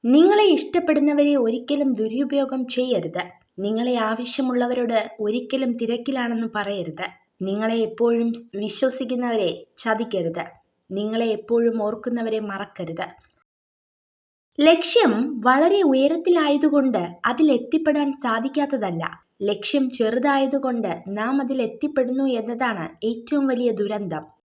നിങ്ങളെ ഇഷ്ടപ്പെടുന്നവരെ ഒരിക്കലും ദുരുപയോഗം ചെയ്യരുത്. നിങ്ങളെ ആവശ്യമുള്ളവരോട് ഒരിക്കലും തിരക്കിലാണെന്ന് പറയരുത്. നിങ്ങളെ എപ്പോഴും വിശ്വസിക്കുന്നവരെ ചതിക്കരുത്. നിങ്ങളെ എപ്പോഴും ഓർക്കുന്നവരെ മറക്കരുത്. ലക്ഷ്യം വളരെ ഉയരത്തിലായതുകൊണ്ട് അതിലെത്തിപ്പെടാൻ സാധിക്കാത്തതല്ല. ലക്ഷ്യം ചെറുതായതുകൊണ്ട് നാം അതിലെത്തിപ്പെടുന്നു എന്നതാണ് ഏറ്റവും വലിയ ദുരന്തം.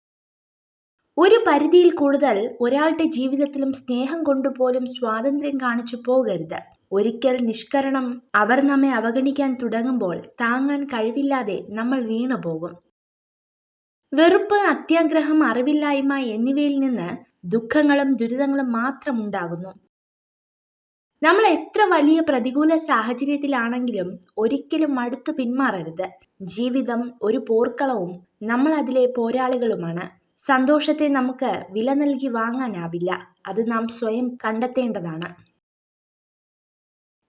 ഒരു പരിധിയിൽ കൂടുതൽ ഒരാളുടെ ജീവിതത്തിലും സ്നേഹം കൊണ്ടുപോലും സ്വാതന്ത്ര്യം കാണിച്ചു പോകരുത്. ഒരിക്കൽ നിഷ്കരണം അവർ നമ്മെ അവഗണിക്കാൻ തുടങ്ങുമ്പോൾ താങ്ങാൻ കഴിവില്ലാതെ നമ്മൾ വീണുപോകും. വെറുപ്പ്, അത്യാഗ്രഹം, അറിവില്ലായ്മ എന്നിവയിൽ നിന്ന് ദുഃഖങ്ങളും ദുരിതങ്ങളും മാത്രം ഉണ്ടാകുന്നു. നമ്മൾ എത്ര വലിയ പ്രതികൂല സാഹചര്യത്തിലാണെങ്കിലും ഒരിക്കലും മടുത്തു പിന്മാറരുത്. ജീവിതം ഒരു പോർക്കളവും നമ്മൾ അതിലെ പോരാളികളുമാണ്. സന്തോഷത്തെ നമുക്ക് വില നൽകി വാങ്ങാനാവില്ല. അത് നാം സ്വയം കണ്ടെത്തേണ്ടതാണ്.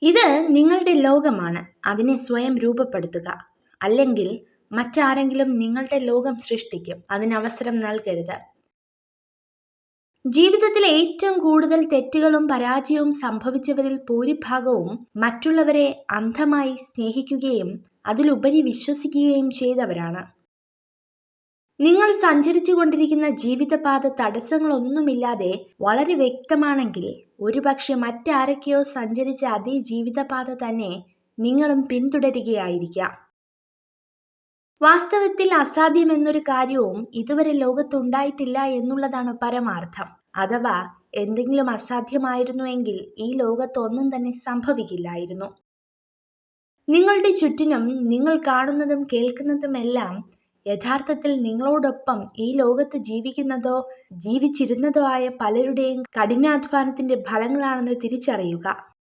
ഇത് നിങ്ങളുടെ ലോകമാണ്. അതിനെ സ്വയം രൂപപ്പെടുത്തുക. അല്ലെങ്കിൽ മറ്റാരെങ്കിലും നിങ്ങളുടെ ലോകം സൃഷ്ടിക്കും. അതിനവസരം നൽകരുത്. ജീവിതത്തിൽ ഏറ്റവും കൂടുതൽ തെറ്റുകളും പരാജയവും സംഭവിച്ചവരിൽ ഭൂരിഭാഗവും മറ്റുള്ളവരെ അന്ധമായി സ്നേഹിക്കുകയും അതിലുപരി വിശ്വസിക്കുകയും ചെയ്തവരാണ്. നിങ്ങൾ സഞ്ചരിച്ചു കൊണ്ടിരിക്കുന്ന ജീവിതപാത തടസ്സങ്ങളൊന്നുമില്ലാതെ വളരെ വ്യക്തമാണെങ്കിൽ ഒരുപക്ഷെ മറ്റാരൊക്കെയോ സഞ്ചരിച്ച അതേ ജീവിതപാത തന്നെ നിങ്ങളും പിന്തുടരുകയായിരിക്കാം. വാസ്തവത്തിൽ അസാധ്യമെന്നൊരു കാര്യവും ഇതുവരെ ലോകത്തുണ്ടായിട്ടില്ല എന്നുള്ളതാണ് പരമാർത്ഥം. അഥവാ എന്തെങ്കിലും അസാധ്യമായിരുന്നുവെങ്കിൽ ഈ ലോകത്ത് ഒന്നും തന്നെ സംഭവിക്കില്ലായിരുന്നു. നിങ്ങളുടെ ചുറ്റിനും നിങ്ങൾ കാണുന്നതും കേൾക്കുന്നതുമെല്ലാം യഥാർത്ഥത്തിൽ നിങ്ങളോടൊപ്പം ഈ ലോകത്ത് ജീവിക്കുന്നതോ ജീവിച്ചിരുന്നതോ ആയ പലരുടെയും കഠിനാധ്വാനത്തിന്റെ ഫലങ്ങളാണെന്ന് തിരിച്ചറിയുക.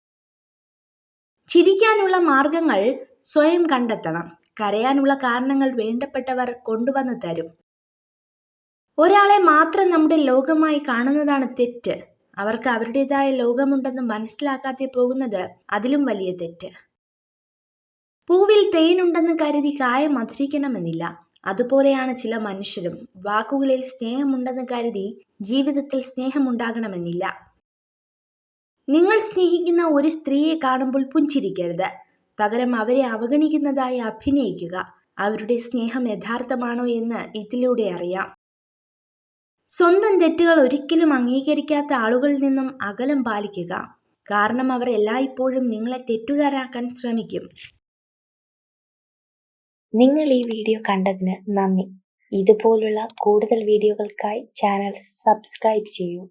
ചിരിക്കാനുള്ള മാർഗങ്ങൾ സ്വയം കണ്ടെത്തണം. കരയാനുള്ള കാരണങ്ങൾ വേണ്ടപ്പെട്ടവർ കൊണ്ടുവന്ന് തരും. ഒരാളെ മാത്രം നമ്മുടെ ലോകമായി കാണുന്നതാണ് തെറ്റ്. അവർക്ക് അവരുടേതായ ലോകമുണ്ടെന്ന് മനസ്സിലാക്കാതെ പോകുന്നത് അതിലും വലിയ തെറ്റ്. പൂവിൽ തേനുണ്ടെന്ന് കരുതി കായ മധുരിക്കണമെന്നില്ല. അതുപോലെയാണ് ചില മനുഷ്യരും. വാക്കുകളിൽ സ്നേഹമുണ്ടെന്ന് കരുതി ജീവിതത്തിൽ സ്നേഹമുണ്ടാകണമെന്നില്ല. നിങ്ങൾ സ്നേഹിക്കുന്ന ഒരു സ്ത്രീയെ കാണുമ്പോൾ പുഞ്ചിരിക്കരുത്. പകരം അവരെ അവഗണിക്കുന്നതായി അഭിനയിക്കുക. അവരുടെ സ്നേഹം യഥാർത്ഥമാണോ എന്ന് ഇതിലൂടെ അറിയാം. സ്വന്തം തെറ്റുകൾ ഒരിക്കലും അംഗീകരിക്കാത്ത ആളുകളിൽ നിന്നും അകലം പാലിക്കുക. കാരണം അവർ എല്ലായ്പ്പോഴും നിങ്ങളെ തെറ്റുകാരാക്കാൻ ശ്രമിക്കും. നിങ്ങൾ ഈ വീഡിയോ കണ്ടതിന് നന്ദി. ഇതുപോലുള്ള കൂടുതൽ വീഡിയോകൾക്കായി ചാനൽ സബ്സ്ക്രൈബ് ചെയ്യൂ.